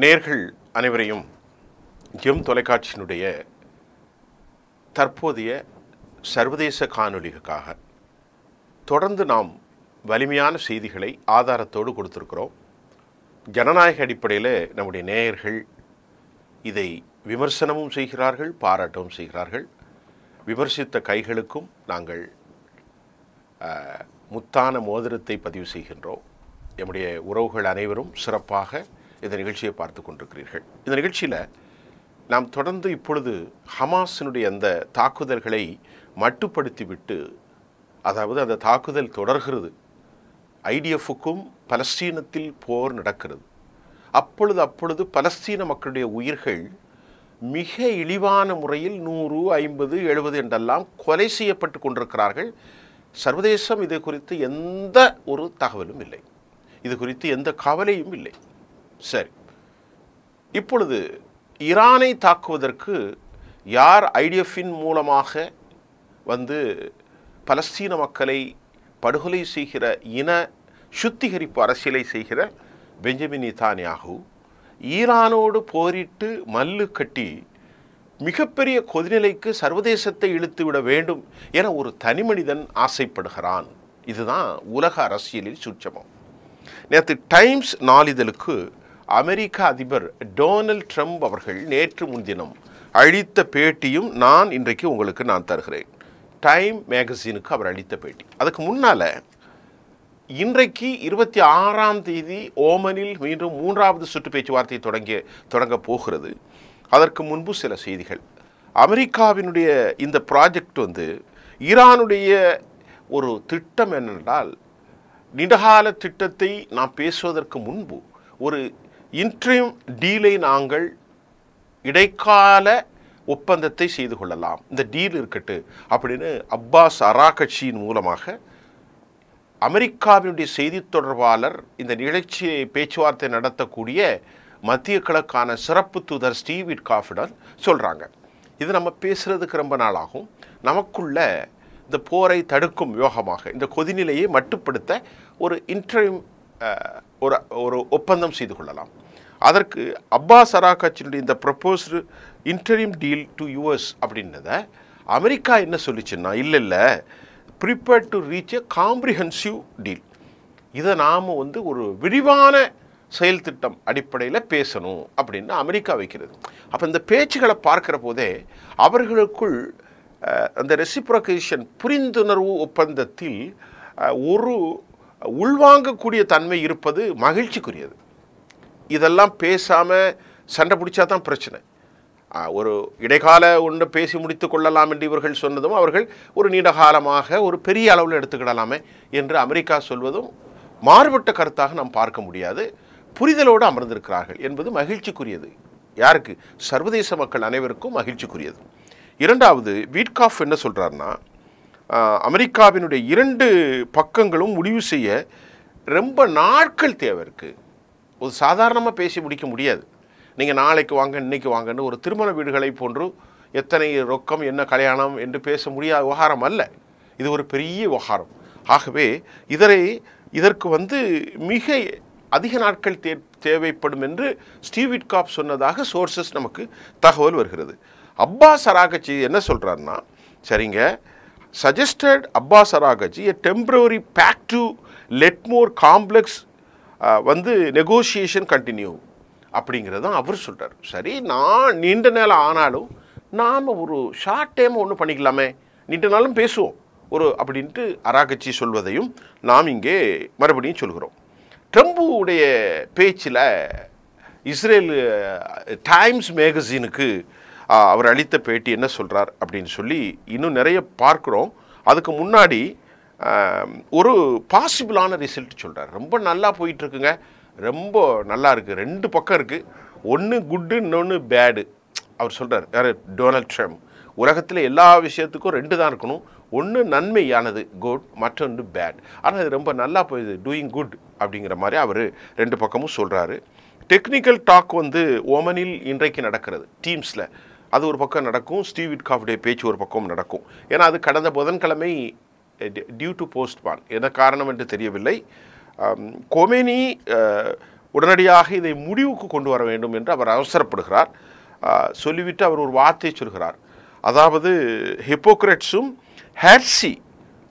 நேர்கள் அனைவரையும் ஜெம் தொலைக்காட்சியினுடைய தற்போதைய சர்வதேச காணொளிகளுக்காக தொடர்ந்து நாம் வலிமையான செய்திகளை ஆதாரத்தோடு கொடுத்திருக்கிறோம். ஜனநாயக அடிப்படையில் நம்முடைய நேயர்கள் இதை விமர்சனமும் செய்கிறார்கள், பாராட்டவும் செய்கிறார்கள். விமர்சித்த கைகளுக்கும் நாங்கள் முத்தான மோதிரத்தை பதிவு செய்கின்றோம். நம்முடைய உறவுகள் அனைவரும் சிறப்பாக இந்த நிகழ்ச்சியை பார்த்து கொண்டிருக்கிறீர்கள். இந்த நிகழ்ச்சியில் நாம் தொடர்ந்து இப்பொழுது ஹமாஸினுடைய அந்த தாக்குதல்களை மட்டுப்படுத்திவிட்டு, அதாவது அந்த தாக்குதல் தொடர்கிறது, ஐடிஎஃப்க்கும் பலஸ்தீனத்தில் போர் நடக்கிறது. அப்பொழுது பலஸ்தீன மக்களுடைய உயிர்கள் மிக இழிவான முறையில் 100, 50, 70 என்றெல்லாம் கொலை செய்யப்பட்டு கொண்டிருக்கிறார்கள். சர்வதேசம் இது குறித்து எந்த ஒரு தகவலும் இல்லை, இது குறித்து எந்த கவலையும் இல்லை. சரி, இப்பொழுது ஈரானை தாக்குவதற்கு யார் ஐடிஎஃப்பின் மூலமாக வந்து பலஸ்தீன மக்களை படுகொலை செய்கிற இன சுத்திகரிப்பு அரசியலை செய்கிற பெஞ்சமின் நெதன்யாகு ஈரானோடு போரிட்டு மல்லு கட்டி மிகப்பெரிய கொதிநிலைக்கு சர்வதேசத்தை இழுத்துவிட வேண்டும் என ஒரு தனி மனிதன் ஆசைப்படுகிறான். இதுதான் உலக அரசியலில் சூட்சமம். நேற்று டைம்ஸ் நாளிதழுக்கு அமெரிக்க அதிபர் டொனால்ட் ட்ரம்ப் அவர்கள் நேற்று முன்தினம் அளித்த பேட்டியும் இன்றைக்கு உங்களுக்கு தருகிறேன். டைம் மேகசினுக்கு அவர் அளித்த பேட்டி. அதுக்கு முன்னால் இன்றைக்கு 26ஆம் தேதி ஓமனில் மீண்டும் 3வது சுற்று பேச்சுவார்த்தை தொடங்க போகிறது. அதற்கு முன்பு சில செய்திகள். அமெரிக்காவினுடைய இந்த ப்ராஜெக்ட் ஈரானுடைய ஒரு திட்டம் என்னென்றால், நீண்டகால திட்டத்தை நாம் பேசுவதற்கு முன்பு ஒரு இன்ட்ரீம் டீலை நாங்கள் இடைக்கால ஒப்பந்தத்தை செய்து கொள்ளலாம், இந்த டீல் இருக்கட்டு அப்படின்னு அப்பாஸ் அராகட்சியின் மூலமாக அமெரிக்காவினுடைய செய்தி தொடர்பாளர் இந்த நிகழ்ச்சியை பேச்சுவார்த்தை நடத்தக்கூடிய மத்திய கிழக்கான சிறப்பு தூதர் ஸ்டீவ் விட்காஃபிடம் சொல்கிறாங்க. இது நம்ம பேசுகிறதுக்கு ரொம்ப நாள் ஆகும். நமக்குள்ள இந்த போரை தடுக்கும் யோகமாக இந்த கொதிநிலையை மட்டுப்படுத்த ஒரு இன்ட்ரீம் ஒரு ஒப்பந்தம் செய்து கொள்ளலாம். அதற்கு அப்பாஸ் அராகட்சியினுடைய இந்த proposed interim deal to US அப்படின்றத அமெரிக்கா என்ன சொல்லிச்சுன்னா, இல்லை prepared to reach a comprehensive deal, இதை நாம் ஒரு விரிவான செயல் திட்டம் அடிப்படையில் பேசணும் அப்படின்னு அமெரிக்கா வைக்கிறது. அப்போ இந்த பேச்சுகளை பார்க்குற போதே அவர்களுக்குள் அந்த ரெசிப்ரோகேஷன் புரிந்துணர்வு ஒப்பந்தத்தில் ஒரு உள்வாங்கக்கூடிய தன்மை இருப்பது மகிழ்ச்சிக்குரியது. இதெல்லாம் பேசாமல் சண்டை பிடிச்சா தான் பிரச்சனை. ஒரு இடைக்கால ஒன்று பேசி முடித்து கொள்ளலாம் என்று இவர்கள் சொன்னதும் அவர்கள் ஒரு நீண்ட காலமாக ஒரு பெரிய அளவில் எடுத்துக்கிடலாமே என்று அமெரிக்கா சொல்வதும் மாறுபட்ட கருத்தாக நாம் பார்க்க முடியாது. புரிதலோடு அமர்ந்திருக்கிறார்கள் என்பது மகிழ்ச்சிக்குரியது. யாருக்கு? சர்வதேச மக்கள் அனைவருக்கும் மகிழ்ச்சிக்குரியது. இரண்டாவது, விட்காஃப் என்ன சொல்கிறாருன்னா, அமெரிக்காவினுடைய 2 பக்கங்களும் முடிவு செய்ய ரொம்ப நாட்கள் தேவை இருக்குது. ஒரு சாதாரணமாக பேசி முடிக்க முடியாது. நீங்கள் நாளைக்கு வாங்க, இன்றைக்கி வாங்கன்னு ஒரு திருமண வீடுகளை போன்று எத்தனை ரொக்கம், என்ன கல்யாணம் என்று பேச முடியாத விவகாரம் அல்ல. இது ஒரு பெரிய விவகாரம். ஆகவே இதற்கு மிக அதிக நாட்கள் தேவைப்படும் என்று ஸ்டீவ் விட்காஃப் சொன்னதாக சோர்சஸ் நமக்கு தகவல் வருகிறது. அப்பாஸ் அராகட்சி என்ன சொல்கிறாருன்னா, சரிங்க, suggested Abbas Aragchi a temporary pact to let more complex negotiation continue அப்படிங்கிறது தான் அவர் சொல்கிறார். சரி, நான் நீண்ட நேரம் ஆனாலும் நாம் ஒரு ஷார்ட் டைம் ஒன்று பண்ணிக்கலாமே, நீண்ட நாளும் பேசுவோம் அப்படின்ட்டு அராகட்சி சொல்வதையும் நாம் இங்கே மறுபடியும் சொல்கிறோம். ட்ரம்புடைய பேச்சில் இஸ்ரேல் டைம்ஸ் மேகசினுக்கு அவர் அளித்த பேட்டி என்ன சொல்கிறார் அப்படின்னு சொல்லி இன்னும் நிறைய பார்க்குறோம். அதுக்கு முன்னாடி ஒரு பாசிபிளான ரிசல்ட் சொல்கிறார். ரொம்ப நல்லா போயிட்டுருக்குங்க, ரொம்ப நல்லா இருக்குது, 2 பக்கம் இருக்குது, ஒன்று குட்டு இன்னொன்று பேடு. அவர் சொல்கிறார், யார்? Donald Trump. உலகத்தில் எல்லா விஷயத்துக்கும் 2 தான் இருக்கணும், ஒன்று நன்மையானது குட், மற்றொன்று பேட். ஆனால் அது ரொம்ப நல்லா போயிடுது, டூயிங் குட் அப்படிங்கிற மாதிரி அவர் 2 பக்கமும் சொல்கிறாரு. டெக்னிக்கல் டாக் ஓமனில் இன்றைக்கு நடக்கிறது டீம்ஸில். அது ஒரு பக்கம் நடக்கும், ஸ்டீவ் விட்காஃபுடைய பேச்சு ஒரு பக்கம் நடக்கும். ஏன்னா அது கடந்த புதன்கிழமை டியூ டு போஸ்ட்பான், என்ன காரணம் என்று தெரியவில்லை. கொமேனி உடனடியாக இதை முடிவுக்கு கொண்டு வர வேண்டும் என்று அவர் அவசரப்படுகிறார். சொல்லிவிட்டு அவர் ஒரு வார்த்தை சொல்கிறார். அதாவது ஹிப்போக்ரட்ஸும் ஹேர்சி,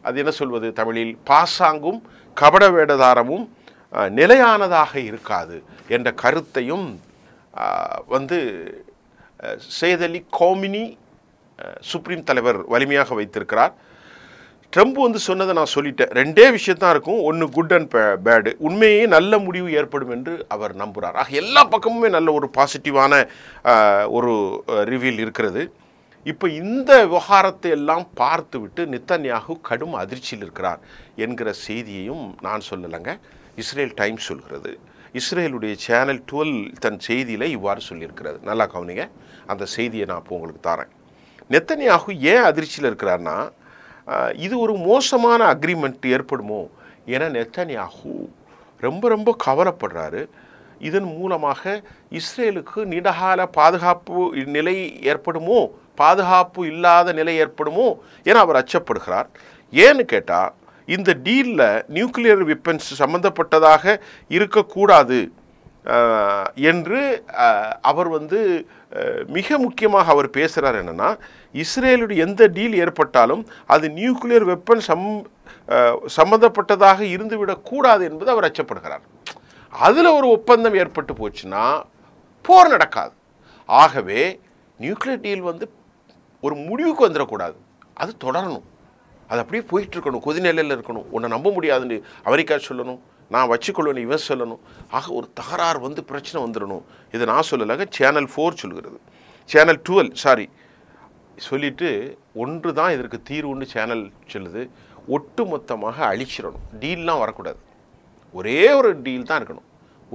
அது என்ன சொல்வது தமிழில், பாசாங்கும் கபட வேடதாரமும் நிலையானதாக இருக்காது என்ற கருத்தையும் சையத் அலி கோமினி சுப்ரீம் தலைவர் வலிமையாக வைத்திருக்கிறார். ட்ரம்ப் சொன்னதை நான் சொல்லிட்டேன். ரெண்டே விஷயத்தான் இருக்கும், ஒன்று குட் அண்ட் பேடு. உண்மையே நல்ல முடிவு ஏற்படும் என்று அவர் நம்புகிறார். ஆக எல்லா பக்கமுமே நல்ல ஒரு பாசிட்டிவான ஒரு ரிவ்யூல் இருக்கிறது. இப்போ இந்த விவகாரத்தை எல்லாம் பார்த்துவிட்டு நெத்தன்யாகு கடும் அதிர்ச்சியில் இருக்கிறார் என்கிற செய்தியையும் நான் சொல்லலைங்க, இஸ்ரேல் டைம்ஸ் சொல்கிறது. இஸ்ரேலுடைய சேனல் 12 தன் செய்தியில் இவ்வாறு சொல்லியிருக்கிறது. நல்லா கவனிங்க, அந்த செய்தியை நான் இப்போ உங்களுக்கு தரேன். நெத்தன்யாகு ஏன் அதிர்ச்சியில் இருக்கிறார்னா, இது ஒரு மோசமான அக்ரிமெண்ட் ஏற்படுமோ என நெத்தன்யாகு ரொம்ப ரொம்ப கவலைப்படுறாரு. இதன் மூலமாக இஸ்ரேலுக்கு நீண்டகால பாதுகாப்பு நிலை ஏற்படுமோ, பாதுகாப்பு இல்லாத நிலை ஏற்படுமோ என அவர் அச்சப்படுகிறார். ஏன்னு கேட்டால், இந்த டீலில் நியூக்ளியர் வெப்பன்ஸ் சம்பந்தப்பட்டதாக இருக்கக்கூடாது என்று அவர் மிக முக்கியமாக அவர் பேசுகிறார். என்னென்னா, இஸ்ரேலுடைய எந்த டீல் ஏற்பட்டாலும் அது நியூக்ளியர் வெப்பன் சம்பந்தப்பட்டதாக இருந்துவிடக்கூடாது என்பது அவர் அச்சப்படுகிறார். அதில் ஒரு ஒப்பந்தம் ஏற்பட்டு போச்சுன்னா போர் நடக்காது. ஆகவே நியூக்ளியர் டீல் ஒரு முடிவுக்கு வந்துடக்கூடாது, அது தொடரணும், அது அப்படியே போயிட்டுருக்கணும், கொதிநிலையில் இருக்கணும். உன்னை நம்ப முடியாதுன்னு அமெரிக்கா சொல்லணும், நான் வச்சுக்கொள்ளணும் இவன் சொல்லணும். ஆக ஒரு தகராறு பிரச்சனை வந்துடணும். இது நான் சொல்லலைங்க, சேனல் 4 சொல்கிறது. சேனல் 12 சொல்லிட்டு ஒன்று தான் இதற்கு தீர்வுன்னு சேனல் சொல்லுது. ஒட்டு மொத்தமாக அழிச்சிடணும், டீல்லாம் வரக்கூடாது, ஒரே ஒரு டீல் தான் இருக்கணும்.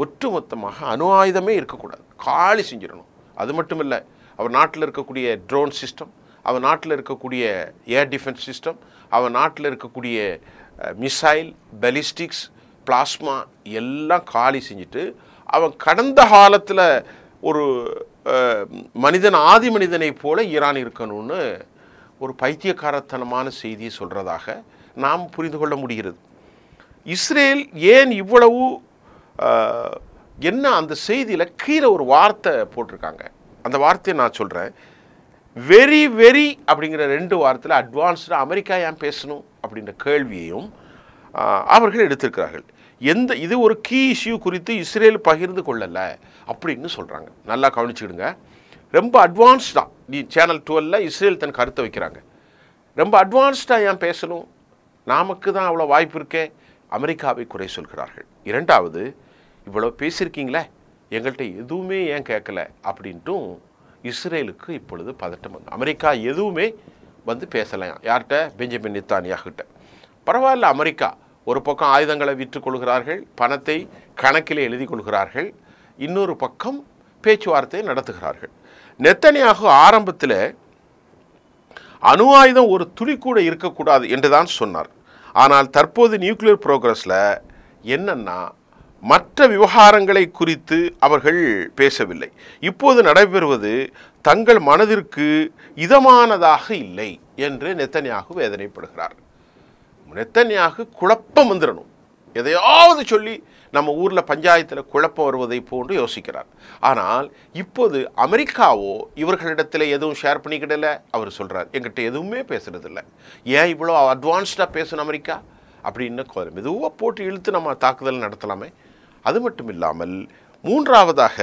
ஒட்டு மொத்தமாக அணு ஆயுதமே இருக்கக்கூடாது, காலி செஞ்சிடணும். அது மட்டும் இல்லை, அவர் நாட்டில் இருக்கக்கூடிய ட்ரோன் சிஸ்டம், அவன் நாட்டில் இருக்கக்கூடிய ஏர் டிஃபென்ஸ் சிஸ்டம், அவன் நாட்டில் இருக்கக்கூடிய மிசைல், பெலிஸ்டிக்ஸ், பிளாஸ்மா எல்லாம் காலி செஞ்சுட்டு, அவன் கடந்த காலத்தில் ஒரு ஆதி மனிதனை போல ஈரான் இருக்கணும்னு ஒரு பைத்தியக்காரத்தனமான செய்தியை சொல்கிறதாக நாம் புரிந்து கொள்ள முடிகிறது. இஸ்ரேல் ஏன் இவ்வளவு என்ன அந்த செய்தியில் கீழே ஒரு வார்த்தை போட்டிருக்காங்க, அந்த வார்த்தையை நான் சொல்கிறேன். வெரி வெரி அப்படிங்கிற 2 வார்த்தையில் அட்வான்ஸ்டாக அமெரிக்கா ஏன் பேசணும் அப்படின்ற கேள்வியையும் அவர்கள் எடுத்திருக்கிறார்கள். இது ஒரு கீ இஷ்யூ குறித்து இஸ்ரேல் பகிர்ந்து கொள்ளலை அப்படின்னு சொல்கிறாங்க. நல்லா கவனிச்சுக்கிடுங்க, ரொம்ப அட்வான்ஸ்டாக சேனல் 12 இஸ்ரேல் தன் கருத்தை வைக்கிறாங்க. ரொம்ப அட்வான்ஸ்டாக ஏன் பேசணும், நமக்கு தான் அவ்வளோ வாய்ப்பு இருக்கே, அமெரிக்காவை குறை சொல்கிறார்கள். இரண்டாவது, இவ்வளோ பேசியிருக்கீங்களே, எங்கள்கிட்ட எதுவுமே ஏன் கேட்கல அப்படின்ட்டும் இஸ்ரேலுக்கு இப்பொழுது பதட்டம் அமெரிக்கா எதுவுமே பேசலாம் யார்கிட்ட, பெஞ்சமின் நெத்தன்யாகுகிட்ட. பரவாயில்ல, அமெரிக்கா ஒரு பக்கம் ஆயுதங்களை விற்று கொள்கிறார்கள், பணத்தை கணக்கில் எழுதி கொள்கிறார்கள், இன்னொரு பக்கம் பேச்சுவார்த்தை நடத்துகிறார்கள். நெத்தன்யாகு ஆரம்பத்தில் அணு ஆயுதம் ஒரு துளி கூட இருக்கக்கூடாது என்று தான் சொன்னார். ஆனால் தற்போது நியூக்ளியர் ப்ரோக்ரஸில் என்னன்னா, மற்ற விவகாரங்களை குறித்து அவர்கள் பேசவில்லை. இப்போது நடைபெறுவது தங்கள் மனதிற்கு இதமானதாக இல்லை என்று நெத்தன்யாகு வேதனைப்படுகிறார். நெத்தன்யாகு குழப்பம் வந்துடணும், எதையாவது சொல்லி நம்ம ஊரில் பஞ்சாயத்தில் குழப்பம் வருவதை போன்று யோசிக்கிறார். ஆனால் இப்போது அமெரிக்காவோ இவர்களிடத்தில் எதுவும் ஷேர் பண்ணிக்கிடல. அவர் சொல்கிறார், எங்கிட்ட எதுவுமே பேசுகிறதில்ல, ஏன் இவ்வளோ அட்வான்ஸ்டாக பேசணும் அமெரிக்கா அப்படின்னு மெதுவாக போட்டு இழுத்து நம்ம தாக்குதல் நடத்தலாமே. அது மட்டும் இல்லாமல் மூன்றாவதாக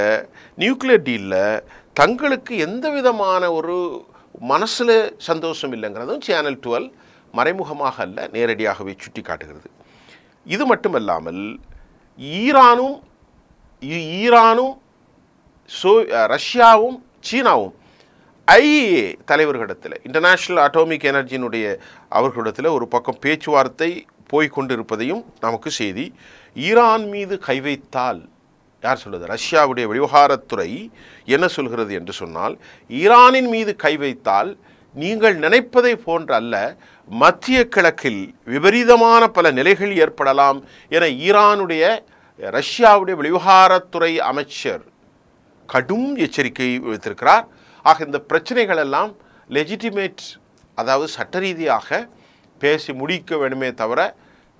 நியூக்ளியர் டீலில் தங்களுக்கு எந்த விதமான ஒரு மனசில் சந்தோஷம் இல்லைங்கிறதும் சேனல் 12 மறைமுகமாக அல்ல நேரடியாகவே சுட்டி காட்டுகிறது. இது மட்டுமல்லாமல் ஈரானும் ரஷ்யாவும் சீனாவும் ஐஏஏ தலைவர்களிடத்தில், இன்டர்நேஷ்னல் அட்டாமிக் எனர்ஜியினுடைய அவர்களிடத்தில் ஒரு பக்கம் பேச்சுவார்த்தை போய்கொண்டிருப்பதையும் நமக்கு செய்தி. ஈரான் மீது கை வைத்தால், யார் சொல்வது, ரஷ்யாவுடைய விவகாரத்துறை என்ன சொல்கிறது என்று சொன்னால், ஈரானின் மீது கை வைத்தால் நீங்கள் நினைப்பதை போன்ற அல்ல, மத்திய கிழக்கில் விபரீதமான பல நிலைகள் ஏற்படலாம் என ரஷ்யாவுடைய விவகாரத்துறை அமைச்சர் கடும் எச்சரிக்கை விடுத்திருக்கிறார். ஆக இந்த பிரச்சனைகள் எல்லாம் லெஜிட்டிமேட், அதாவது சட்ட ரீதியாக பேசி முடிக்க வேண்டுமே தவிர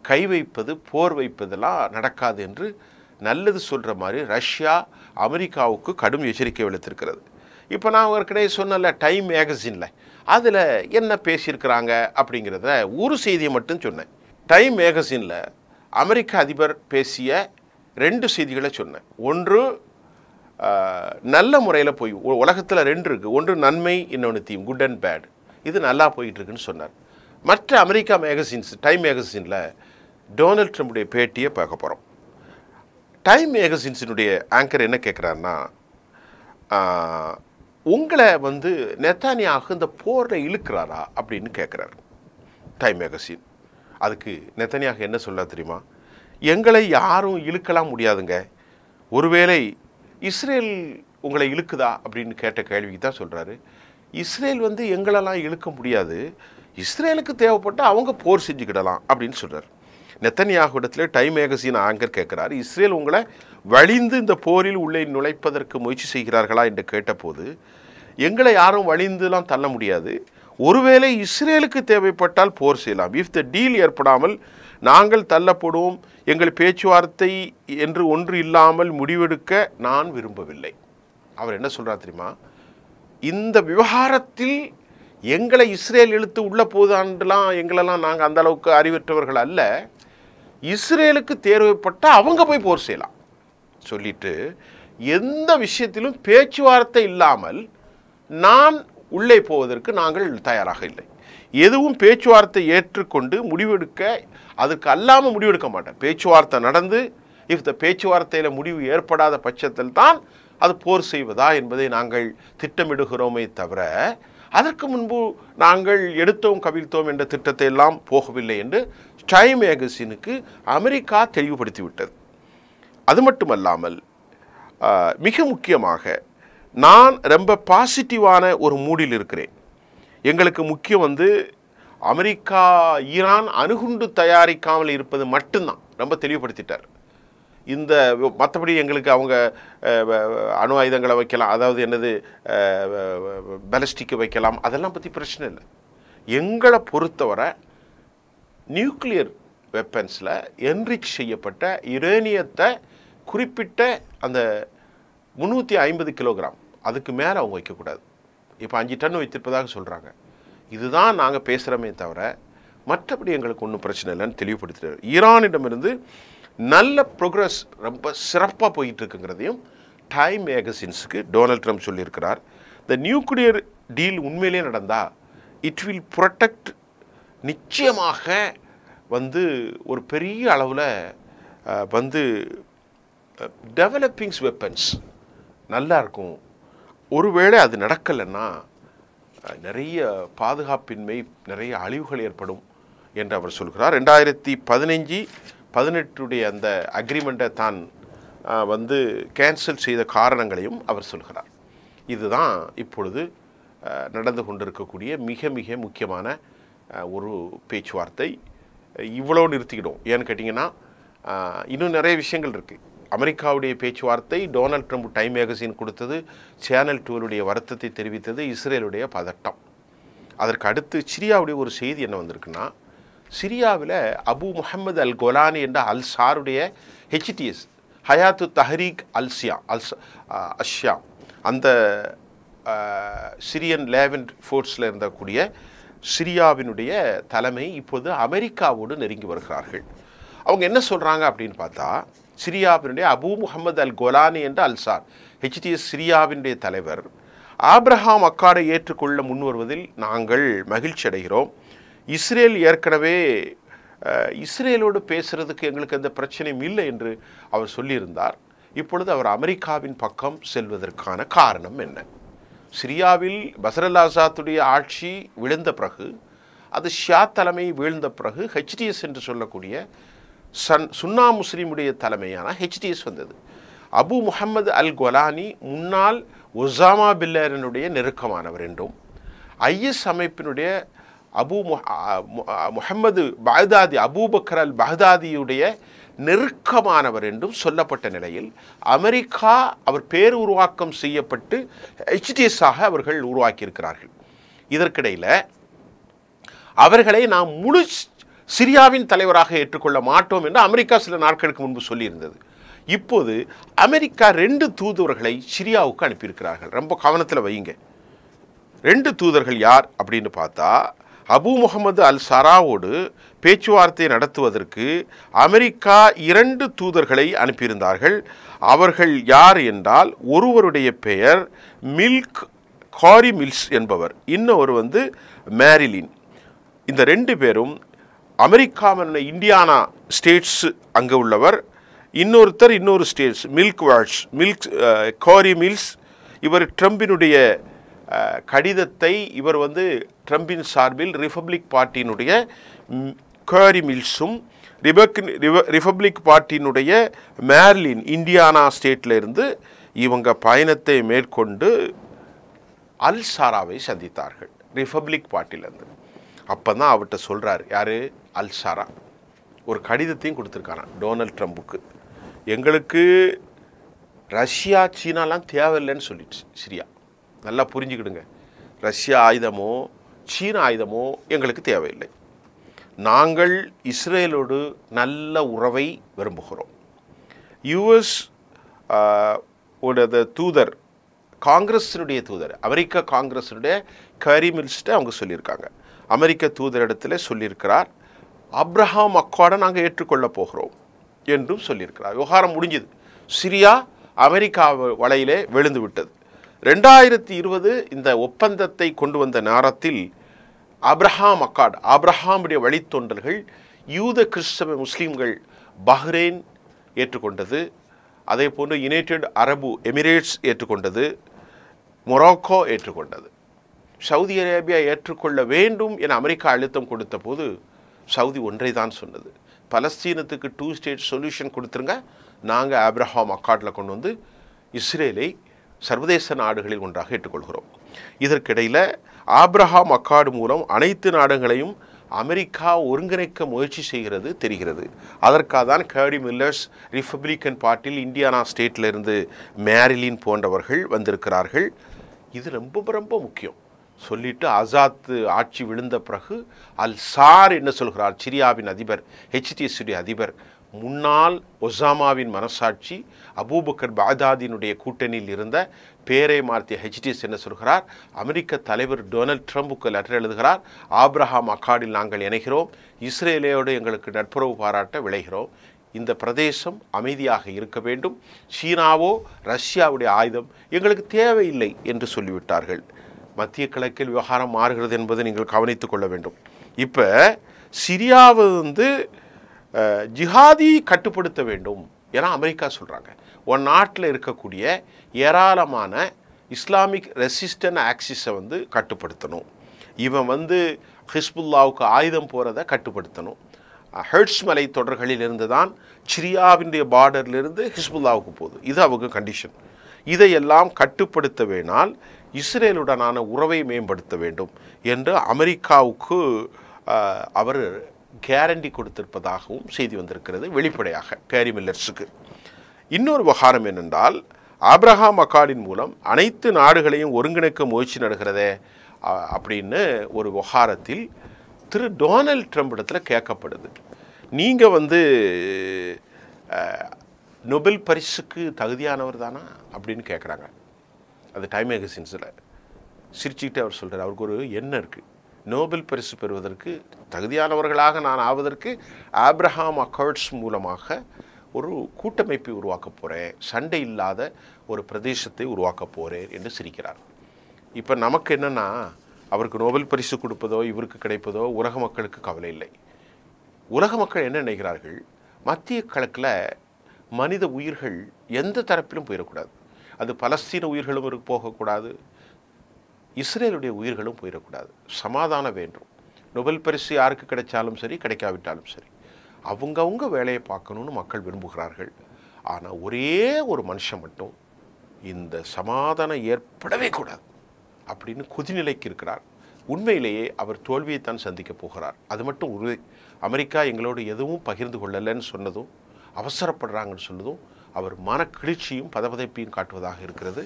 கை வைப்பது, போர் வைப்பதெல்லாம் நடக்காது என்று நல்லது சொல்கிற மாதிரி ரஷ்யா அமெரிக்காவுக்கு கடும் எச்சரிக்கை விடுத்திருக்கிறது. இப்போ நான் ஏற்கனவே சொன்னல டைம் மேகசினில் அதில் என்ன பேசியிருக்கிறாங்க அப்படிங்கிறத ஒரு செய்தியை மட்டும் சொன்னேன். டைம் மேகசினில் அமெரிக்க அதிபர் பேசிய 2 செய்திகளை சொன்னேன். ஒன்று நல்ல முறையில் போய் உலகத்தில் 2 இருக்குது, ஒன்று நன்மை, இன்னொன்று தீம், குட் அண்ட் பேட். இது நல்லா போயிட்டுருக்குன்னு சொன்னார். மற்ற அமெரிக்கா மேகசின்ஸ் டைம் மேகசினில் டொனால்ட் ட்ரம்புடைய பேட்டியை பார்க்க போகிறோம். டைம் மேகசின்ஸினுடைய ஆங்கர் என்ன கேட்குறாருன்னா, உங்களை நெத்தானியாகு இந்த போரில் இழுக்கிறாரா அப்படின்னு கேட்குறாரு டைம் மேகசின். அதுக்கு நெத்தானியாகு என்ன சொல்ல தெரியுமா? எங்களை யாரும் இழுக்கலாம் முடியாதுங்க, ஒருவேளை இஸ்ரேல் உங்களை இழுக்குதா அப்படின்னு கேட்ட கேள்விக்கு தான் சொல்கிறாரு, இஸ்ரேல் எங்களெல்லாம் இழுக்க முடியாது, இஸ்ரேலுக்கு தேவைப்பட்டால் அவங்க போர் செஞ்சுக்கிடலாம் அப்படின்னு சொல்கிறார். நெத்தனியாகுடத்தில் டைம் மேகசின் ஆங்கர் கேட்குறாரு, இஸ்ரேல் உங்களை வழிந்து இந்த போரில் உள்ளே நுழைப்பதற்கு முயற்சி செய்கிறார்களா என்று கேட்டபோது, எங்களை யாரும் வழிந்துலாம் தள்ள முடியாது, ஒருவேளை இஸ்ரேலுக்கு தேவைப்பட்டால் போர் செய்யலாம், இஃப் த டீல் ஏற்படாமல் நாங்கள் தள்ளப்படுவோம், எங்கள் பேச்சுவார்த்தை என்று ஒன்று இல்லாமல் முடிவெடுக்க நான் விரும்பவில்லை. அவர் என்ன சொல்கிறார் தெரியுமா? இந்த விவகாரத்தில் எங்களை இஸ்ரேல் இழுத்து உள்ள போதாண்டுலாம் எங்களெல்லாம் நாங்கள் அந்த அளவுக்கு அறிவற்றவர்கள் அல்ல, இஸ்ரேலுக்கு தேவைப்பட்டால் அவங்க போய் போர் செய்யலாம் சொல்லிட்டு, எந்த விஷயத்திலும் பேச்சுவார்த்தை இல்லாமல் நான் உள்ளே போவதற்கு நாங்கள் தயாராக இல்லை, எதுவும் பேச்சுவார்த்தை ஏற்றுக்கொண்டு முடிவெடுக்க அதுக்கு அல்லாமல் முடிவெடுக்க மாட்டேன், பேச்சுவார்த்தை நடந்து இஃப் த பேச்சுவார்த்தையில் முடிவு ஏற்படாத பட்சத்தில் தான் அது போர் செய்வதா என்பதை நாங்கள் திட்டமிடுகிறோமே தவிர அதற்கு முன்பு நாங்கள் எடுத்தோம் கவிழ்த்தோம் என்ற திட்டத்தை எல்லாம் போகவில்லை என்று டைம் மேகசினுக்கு அமெரிக்கா தெளிவுபடுத்திவிட்டது. அது மட்டுமல்லாமல் மிக முக்கியமாக நான் ரொம்ப பாசிட்டிவான ஒரு மூடில் இருக்கிறேன். எங்களுக்கு முக்கியம் அமெரிக்கா ஈரான் அணுகுண்டு தயாரிக்காமல் இருப்பது மட்டும்தான், ரொம்ப தெளிவுபடுத்திட்டார். இந்த மற்றபடி எங்களுக்கு அவங்க அணு ஆயுதங்களை வைக்கலாம், அதாவது என்னது பேலிஸ்டிக்கை வைக்கலாம், அதெல்லாம் பற்றி பிரச்சனை இல்லை. எங்களை பொறுத்தவரை நியூக்ளியர் வெப்பன்ஸில் என்ரிச் செய்யப்பட்ட யுரேனியத்தை குறிப்பிட்ட அந்த 350 கிலோகிராம் அதுக்கு மேலே அவங்க வைக்கக்கூடாது. இப்போ 5 டன் வைத்திருப்பதாக சொல்கிறாங்க. இதுதான் நாங்கள் பேசுகிறோமே தவிர மற்றபடி எங்களுக்கு ஒன்றும் பிரச்சனை இல்லைன்னு தெளிவுபடுத்துகிறார். ஈரானிடமிருந்து நல்ல ப்ரோக்ரஸ் ரொம்ப சிறப்பாக போயிட்டு இருக்குங்கிறதையும் டைம் மேகசின்ஸுக்கு டொனால்ட் ட்ரம்ப் சொல்லியிருக்கிறார். இந்த நியூக்ளியர் டீல் உண்மையிலே நடந்தால் இட் வில் ப்ரொடெக்ட், நிச்சயமாக ஒரு பெரிய அளவில் டெவலப்பிங்ஸ் வெப்பன்ஸ் நல்லா இருக்கும். ஒருவேளை அது நடக்கலைன்னா நிறைய பாதுகாப்பின்மை, நிறைய அழிவுகள் ஏற்படும் என்று அவர் சொல்கிறார். 2015-18 அந்த அக்ரிமெண்ட்டை தான் கேன்சல் செய்த காரணங்களையும் அவர் சொல்கிறார். இதுதான் இப்பொழுது நடந்து கொண்டிருக்கக்கூடிய மிக மிக முக்கியமான ஒரு பேச்சுவார்த்தை. இவ்வளோ நிறுத்திக்கிடும். ஏன்னு கேட்டிங்கன்னா இன்னும் நிறைய விஷயங்கள் இருக்குது. அமெரிக்காவுடைய பேச்சுவார்த்தை, டொனால்ட் ட்ரம்ப் டைம் மேகசின் கொடுத்தது, சேனல் 12 வருத்தத்தை தெரிவித்தது, இஸ்ரேலுடைய பதட்டம். அதற்கு அடுத்து சிரியாவுடைய ஒரு செய்தி என்ன வந்திருக்குன்னா, சிரியாவில் அபு முஹம்மது அல் கோலானி என்ற அல்சாருடைய ஹெச்டிஎஸ் ஹயாத்து தஹரீக் அஷ்யா அந்த சிரியன் லேவண்ட் ஃபோர்ஸில் இருந்தக்கூடிய சிரியாவினுடைய தலைமை இப்போது அமெரிக்காவோடு நெருங்கி வருகிறார்கள். அவங்க என்ன சொல்கிறாங்க அப்படின்னு பார்த்தா, சிரியாவினுடைய அபு முஹம்மது அல் கோலானி என்ற அல்சார் ஹெச்டிஎஸ் சிரியாவினுடைய தலைவர் ஆப்ரஹாம் அக்காடை ஏற்றுக்கொள்ள முன்வருவதில் நாங்கள் மகிழ்ச்சி அடைகிறோம். இஸ்ரேல் ஏற்கனவே இஸ்ரேலோடு பேசுகிறதுக்கு எங்களுக்கு எந்த பிரச்சனையும் இல்லை என்று அவர் சொல்லியிருந்தார். இப்பொழுது அவர் அமெரிக்காவின் பக்கம் செல்வதற்கான காரணம் என்ன? சிரியாவில் பஷர் அல் ஆசாத்துடைய ஆட்சி விழுந்த பிறகு, அது ஷியா தலைமை வீழ்ந்த பிறகு ஹெச்டிஎஸ் என்று சொல்லக்கூடிய சுன்னா முஸ்லீமுடைய தலைமையான ஹெச்டிஎஸ் வந்தது. அபு முஹம்மது அல் கோலானி முன்னாள் ஒசாமா பின்லேடனுடைய நெருக்கமானவர் என்றும், ஐஎஸ் அமைப்பினுடைய முஹம்மது பக்தாதி அபூபக்கர் அல் பக்தாதியுடைய நெருக்கமானவர் என்றும் சொல்லப்பட்ட நிலையில் அமெரிக்கா அவர் பேர் உருவாக்கம் செய்யப்பட்டு ஹெச்டிஎஸ்ஸாக அவர்கள் உருவாக்கியிருக்கிறார்கள். இதற்கிடையில் அவர்களை நாம் முழு சிரியாவின் தலைவராக ஏற்றுக்கொள்ள மாட்டோம் என்று அமெரிக்கா சில நாட்களுக்கு முன்பு சொல்லியிருந்தது. இப்போது அமெரிக்கா 2 தூதுவர்களை சிரியாவுக்கு அனுப்பியிருக்கிறார்கள். ரொம்ப கவனத்தில் வையுங்க. 2 தூதர்கள் யார் அப்படின்னு பார்த்தா, அபு முகமது அல் சராவோடு பேச்சுவார்த்தை நடத்துவதற்கு அமெரிக்கா 2 தூதர்களை அனுப்பியிருந்தார்கள். அவர்கள் யார் என்றால், ஒருவருடைய பெயர் காரி மில்ஸ் என்பவர், இன்னொரு மேரிலின். இந்த 2 பேரும் அமெரிக்காவின் இண்டியானா ஸ்டேட்ஸ் அங்கே உள்ளவர். இன்னொருத்தர் இன்னொரு ஸ்டேட்ஸ் காரி மில்ஸ். இவர் ட்ரம்பினுடைய கடிதத்தை இவர் ட்ரம்பின் சார்பில் ரிபப்ளிக் பார்ட்டியினுடைய காரி மில்ஸும் ரிபப்ளிக் பார்ட்டியினுடைய மேர்லின் இண்டியானா ஸ்டேட்டில் இருந்து இவங்க பயணத்தை மேற்கொண்டு அல் சாராவை சந்தித்தார்கள் ரிபப்ளிக் பார்ட்டியிலேருந்து. அப்போ தான் அவர்கிட்ட சொல்கிறார், யார்? அல் சாரா ஒரு கடிதத்தையும் கொடுத்துருக்காராம் டொனால்ட் ட்ரம்புக்கு. எங்களுக்கு ரஷ்யா சீனாலாம் தேவையில்லைன்னு சொல்லிடுச்சு சிரியா. நல்லா புரிஞ்சுக்கிடுங்க, ரஷ்யா ஆயுதமோ சீன ஆயுதமோ எங்களுக்கு தேவையில்லை. நாங்கள் இஸ்ரேலோடு நல்ல உறவை விரும்புகிறோம். யுஎஸ் தூதர், காங்கிரஸினுடைய தூதர், அமெரிக்க காங்கிரஸினுடைய காரி மில்ஸ்ட்டை அவங்க சொல்லியிருக்காங்க. அமெரிக்க தூதரிடத்தில் சொல்லியிருக்கிறார், ஆப்ரஹாம் அக்கார்டை நாங்கள் ஏற்றுக்கொள்ள போகிறோம் என்றும் சொல்லியிருக்கிறார். விவகாரம் முடிஞ்சது. சிரியா அமெரிக்கா வலையிலே விழுந்து விட்டது. 2020 இந்த ஒப்பந்தத்தை கொண்டு வந்த நேரத்தில் ஆப்ரஹாம் அக்கார்டு, ஆப்ரஹாமுடைய வழித்தொண்டர்கள், யூத கிறிஸ்தவ முஸ்லீம்கள் பஹ்ரைன் ஏற்றுக்கொண்டது. அதே போன்று யுனைடெட் அரபு எமிரேட்ஸ் ஏற்றுக்கொண்டது, மொராக்கோ ஏற்றுக்கொண்டது. சவுதி அரேபியா ஏற்றுக்கொள்ள வேண்டும் என அமெரிக்கா அழுத்தம் கொடுத்த போது சவுதி ஒன்றை தான் சொன்னது, பலஸ்தீனத்துக்கு 2 ஸ்டேட் சொல்யூஷன் கொடுத்துருங்க, நாங்கள் ஆப்ரஹாம் அக்கார்டில் கொண்டு வந்து இஸ்ரேலை சர்வதேச நாடுகளில் ஒன்றாக ஏற்றுக்கொள்கிறோம். இதற்கிடையில் ஆப்ரஹாம் அக்கார்டு மூலம் அனைத்து நாடுகளையும் அமெரிக்கா ஒருங்கிணைக்க முயற்சி செய்கிறது தெரிகிறது. அதற்காக தான் காரி மில்லர்ஸ் ரிபப்ளிக்கன் பார்ட்டியில் இண்டியானா ஸ்டேட்டில் இருந்து மேரிலின் போன்றவர்கள் வந்திருக்கிறார்கள். இது ரொம்ப ரொம்ப முக்கியம். சொல்லிட்டு ஆசாத் ஆட்சி விழுந்த பிறகு அல் சார் என்ன சொல்கிறார்? சிரியாவின் அதிபர், ஹெச்டிஎஸ்ஸுடைய அதிபர், முன்னாள் ஒசாமாவின் மனசாட்சி அபூபக்கர் பாக்தாதியினுடைய கூட்டணியில் இருந்த பேரை மாற்றிய ஹெச்டிஎஸ் என்ன சொல்கிறார்? அமெரிக்க தலைவர் டொனால்ட் ட்ரம்புக்கு லெட்டர் எழுதுகிறார், ஆப்ரஹாம் அக்கார்டில் நாங்கள் இணைகிறோம், இஸ்ரேலோடு எங்களுக்கு நட்புறவு பாராட்ட விளைகிறோம், இந்த பிரதேசம் அமைதியாக இருக்க வேண்டும், சீனாவோ ரஷ்யாவுடைய ஆயுதம் எங்களுக்கு தேவையில்லை என்று சொல்லிவிட்டார்கள். மத்திய கிழக்கில் விவகாரம் மாறுகிறது என்பதை நீங்கள் கவனித்துக் கொள்ள வேண்டும். இப்போ சிரியாவை ஜிஹாதி கட்டுப்படுத்த வேண்டும் என அமெரிக்கா சொல்கிறாங்க. ஒரு நாட்டில் இருக்கக்கூடிய ஏராளமான இஸ்லாமிக் ரெசிஸ்டன்ட் ஆக்சிஸை கட்டுப்படுத்தணும். இவன் ஹிஸ்புல்லாவுக்கு ஆயுதம் போகிறத கட்டுப்படுத்தணும். ஹெர்ட்ஸ் மலை தொடர்களில் இருந்து தான் சிரியாவினுடைய பார்டர்லேருந்து ஹிஸ்புல்லாவுக்கு போகுது. இது அவங்க கண்டிஷன். இதையெல்லாம் கட்டுப்படுத்த வேணால் இஸ்ரேலுடனான உறவை மேம்படுத்த வேண்டும் என்று அமெரிக்காவுக்கு அவர் கேரண்டி கொடுத்திருப்பதாகவும் செய்தி வந்திருக்கிறது வெளிப்படையாக காரி மில்லர்ஸுக்கு. இன்னொரு விவகாரம் என்னென்றால், ஆப்ரஹாம் அக்கார்டின் மூலம் அனைத்து நாடுகளையும் ஒருங்கிணைக்க முயற்சி நடக்கிறதே அப்படின்னு ஒரு விவகாரத்தில் திரு டொனால்ட் ட்ரம்ப் இடத்துல கேட்கப்படுது. நீங்கள் நொபெல் பரிசுக்கு தகுதியானவர் தானா அப்படின்னு கேட்குறாங்க. அது டைம் மேகசின்ஸில் சிரிச்சுக்கிட்டே அவர் சொல்கிறார், அவருக்கு ஒரு எண்ணம் இருக்குது, நோபல் பரிசு பெறுவதற்கு தகுதியானவர்களாக நான் ஆவதற்கு ஆப்ரஹாம் அக்கார்ட்ஸ் மூலமாக ஒரு கூட்டமைப்பை உருவாக்க போகிறேன், சண்டை இல்லாத ஒரு பிரதேசத்தை உருவாக்க போகிறேன் என்று சிரிக்கிறார். இப்போ நமக்கு என்னென்னா, அவருக்கு நோபல் பரிசு கொடுப்பதோ இவருக்கு கிடைப்பதோ உலக மக்களுக்கு கவலை இல்லை. உலக மக்கள் என்ன நினைக்கிறார்கள்? மத்திய கிழக்கில் மனித உயிர்கள் எந்த தரப்பிலும் போயிடக்கூடாது. அது பலஸ்தீன உயிர்களும் போகக்கூடாது, இஸ்ரேலுடைய உயிர்களும் போயிடக்கூடாது. சமாதானம் வேண்டும். நொபல் பரிசு யாருக்கு கிடைச்சாலும் சரி, கிடைக்காவிட்டாலும் சரி, அவங்கவுங்க வேலையை பார்க்கணுன்னு மக்கள் விரும்புகிறார்கள். ஆனால் ஒரே ஒரு மனுஷன் மட்டும் இந்த சமாதானம் ஏற்படவே கூடாது அப்படின்னு கொதிநிலைக்கு இருக்கிறார். உண்மையிலேயே அவர் தோல்வியைத்தான் சந்திக்க போகிறார். அது மட்டும் உறுதி. அமெரிக்கா எங்களோடு எதுவும் பகிர்ந்து கொள்ளலைன்னு சொன்னதும், அவசரப்படுறாங்கன்னு சொன்னதும் அவர் மனக்கிழிச்சியும் பதபதைப்பையும் காட்டுவதாக இருக்கிறது.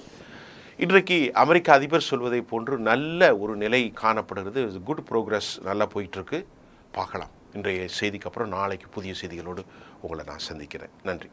இன்றைக்கு அமெரிக்க அதிபர் சொல்வதை போன்று நல்ல ஒரு நிலை காணப்படுகிறது. குட் ப்ரோக்ரஸ், நல்லா போயிட்டுருக்கு. பார்க்கலாம் இன்றைய செய்திக்கு அப்புறம் நாளைக்கு புதிய செய்திகளோடு உங்களை நான் சந்திக்கிறேன். நன்றி.